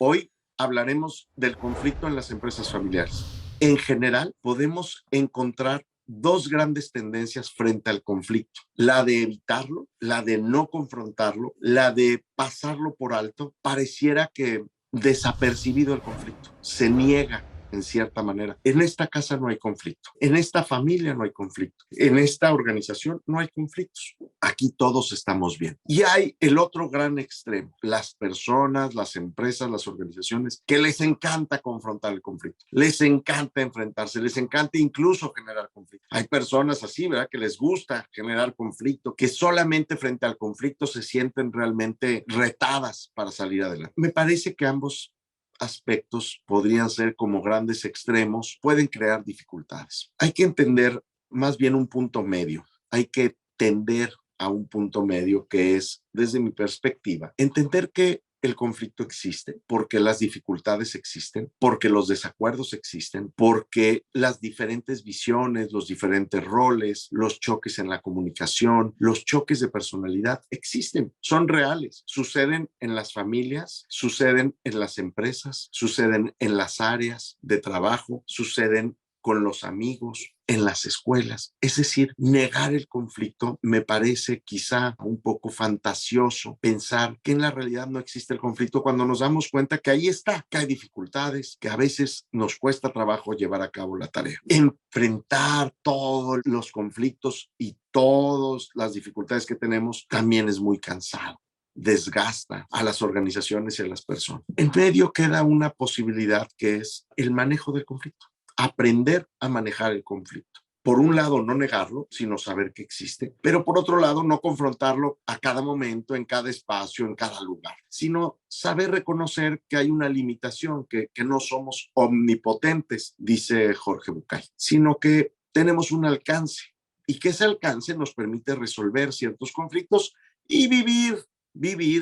Hoy hablaremos del conflicto en las empresas familiares. En general, podemos encontrar dos grandes tendencias frente al conflicto: la de evitarlo, la de no confrontarlo, la de pasarlo por alto. Pareciera que desapercibido el conflicto, se niega en cierta manera. En esta casa no hay conflicto, en esta familia no hay conflicto, en esta organización no hay conflictos. Aquí todos estamos bien. Y hay el otro gran extremo: las personas, las empresas, las organizaciones que les encanta confrontar el conflicto, les encanta enfrentarse, les encanta incluso generar conflicto. Hay personas así, ¿verdad?, que les gusta generar conflicto, que solamente frente al conflicto se sienten realmente retadas para salir adelante. Me parece que ambos aspectos podrían ser como grandes extremos, pueden crear dificultades. Hay que entender más bien un punto medio, hay que tender a un punto medio que es, desde mi perspectiva, entender que el conflicto existe porque las dificultades existen, porque los desacuerdos existen, porque las diferentes visiones, los diferentes roles, los choques en la comunicación, los choques de personalidad existen, son reales, suceden en las familias, suceden en las empresas, suceden en las áreas de trabajo, suceden con los amigos, en las escuelas. Es decir, negar el conflicto me parece quizá un poco fantasioso, pensar que en la realidad no existe el conflicto cuando nos damos cuenta que ahí está, que hay dificultades, que a veces nos cuesta trabajo llevar a cabo la tarea. Enfrentar todos los conflictos y todas las dificultades que tenemos también es muy cansado, desgasta a las organizaciones y a las personas. En medio queda una posibilidad que es el manejo del conflicto, aprender a manejar el conflicto. Por un lado, no negarlo, sino saber que existe, pero por otro lado, no confrontarlo a cada momento, en cada espacio, en cada lugar, sino saber reconocer que hay una limitación, que no somos omnipotentes, dice Jorge Bucay, sino que tenemos un alcance y que ese alcance nos permite resolver ciertos conflictos y vivir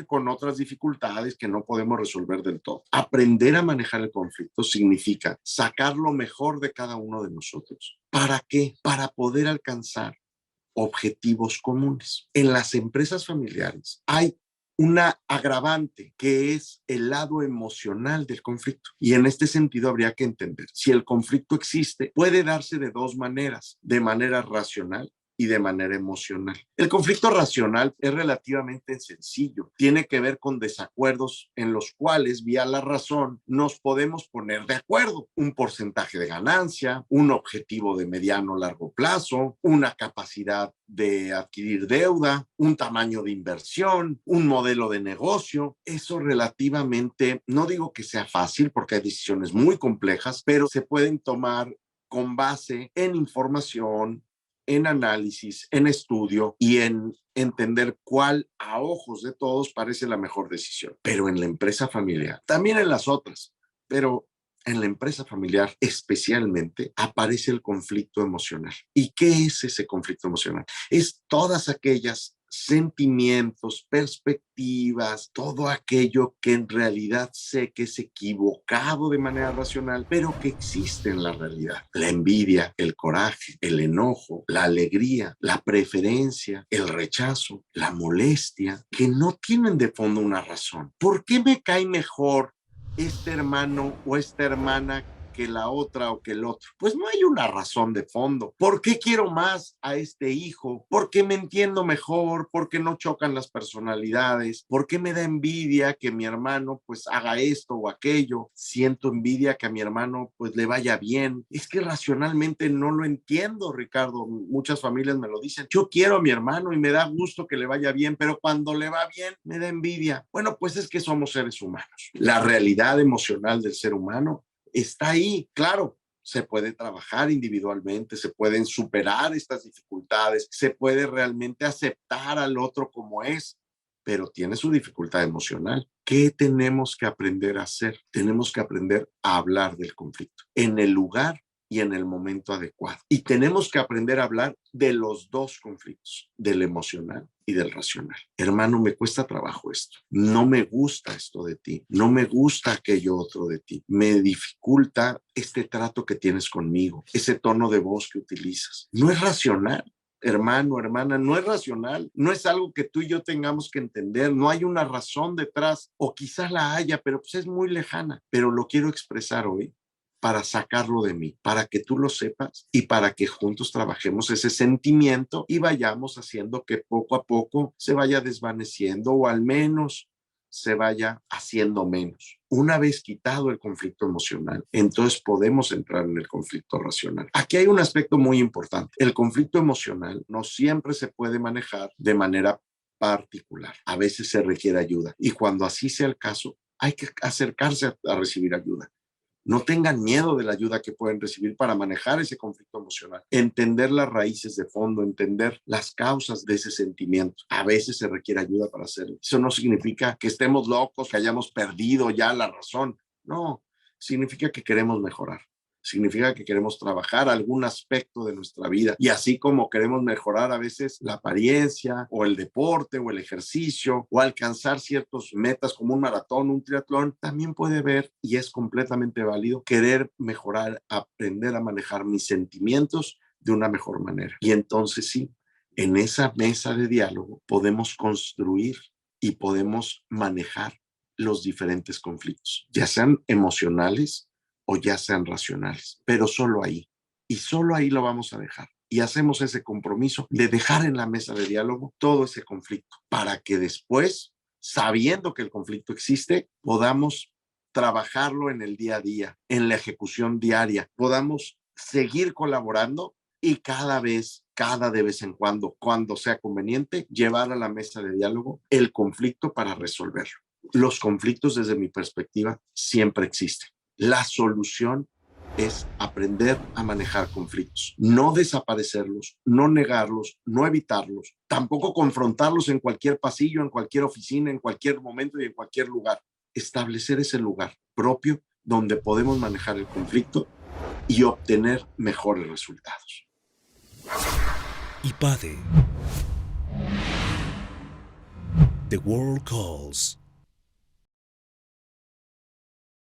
con otras dificultades que no podemos resolver del todo. Aprender a manejar el conflicto significa sacar lo mejor de cada uno de nosotros. ¿Para qué? Para poder alcanzar objetivos comunes. En las empresas familiares hay una agravante que es el lado emocional del conflicto. Y en este sentido habría que entender, si el conflicto existe, puede darse de dos maneras: de manera racional y de manera emocional. El conflicto racional es relativamente sencillo, tiene que ver con desacuerdos en los cuales, vía la razón, nos podemos poner de acuerdo: un porcentaje de ganancia, un objetivo de mediano o largo plazo, una capacidad de adquirir deuda, un tamaño de inversión, un modelo de negocio. Eso relativamente, no digo que sea fácil porque hay decisiones muy complejas, pero se pueden tomar con base en información, en análisis, en estudio y en entender cuál a ojos de todos parece la mejor decisión. Pero en la empresa familiar, también en las otras, pero en la empresa familiar especialmente, aparece el conflicto emocional. ¿Y qué es ese conflicto emocional? Es todas aquellas sentimientos, perspectivas, todo aquello que en realidad sé que es equivocado de manera racional, pero que existe en la realidad. La envidia, el coraje, el enojo, la alegría, la preferencia, el rechazo, la molestia, que no tienen de fondo una razón. ¿Por qué me cae mejor este hermano o esta hermana que la otra o que el otro? Pues no hay una razón de fondo. ¿Por qué quiero más a este hijo? ¿Por qué me entiendo mejor? ¿Por qué no chocan las personalidades? ¿Por qué me da envidia que mi hermano pues haga esto o aquello? Siento envidia que a mi hermano pues le vaya bien. Es que racionalmente no lo entiendo, Ricardo. Muchas familias me lo dicen. Yo quiero a mi hermano y me da gusto que le vaya bien, pero cuando le va bien me da envidia. Bueno, pues es que somos seres humanos. La realidad emocional del ser humano está ahí, claro. Se puede trabajar individualmente, se pueden superar estas dificultades, se puede realmente aceptar al otro como es, pero tiene su dificultad emocional. ¿Qué tenemos que aprender a hacer? Tenemos que aprender a hablar del conflicto en el lugar y en el momento adecuado. Y tenemos que aprender a hablar de los dos conflictos, del emocional y del racional. Hermano, me cuesta trabajo esto. No me gusta esto de ti. No me gusta aquello otro de ti. Me dificulta este trato que tienes conmigo, ese tono de voz que utilizas. No es racional. hermano, hermana, no es racional, no es algo que tú y yo tengamos que entender, no hay una razón detrás, o quizás la haya, pero pues es muy lejana, pero lo quiero expresar hoy para sacarlo de mí, para que tú lo sepas y para que juntos trabajemos ese sentimiento y vayamos haciendo que poco a poco se vaya desvaneciendo o al menos se vaya haciendo menos. Una vez quitado el conflicto emocional, entonces podemos entrar en el conflicto racional. Aquí hay un aspecto muy importante. El conflicto emocional no siempre se puede manejar de manera particular. A veces se requiere ayuda y cuando así sea el caso, hay que acercarse a recibir ayuda. No tengan miedo de la ayuda que pueden recibir para manejar ese conflicto emocional. Entender las raíces de fondo, entender las causas de ese sentimiento. A veces se requiere ayuda para hacerlo. Eso no significa que estemos locos, que hayamos perdido ya la razón. No, significa que queremos mejorar. Significa que queremos trabajar algún aspecto de nuestra vida y así como queremos mejorar a veces la apariencia o el deporte o el ejercicio o alcanzar ciertas metas como un maratón, un triatlón, también puede haber y es completamente válido querer mejorar, aprender a manejar mis sentimientos de una mejor manera. Y entonces sí, en esa mesa de diálogo podemos construir y podemos manejar los diferentes conflictos, ya sean emocionales o ya sean racionales, pero solo ahí. Y solo ahí lo vamos a dejar. Y hacemos ese compromiso de dejar en la mesa de diálogo todo ese conflicto para que después, sabiendo que el conflicto existe, podamos trabajarlo en el día a día, en la ejecución diaria, podamos seguir colaborando y cada de vez en cuando sea conveniente, llevar a la mesa de diálogo el conflicto para resolverlo. Los conflictos, desde mi perspectiva, siempre existen. La solución es aprender a manejar conflictos, no desaparecerlos, no negarlos, no evitarlos, tampoco confrontarlos en cualquier pasillo, en cualquier oficina, en cualquier momento y en cualquier lugar. Establecer ese lugar propio donde podemos manejar el conflicto y obtener mejores resultados. IPADE. The World Calls.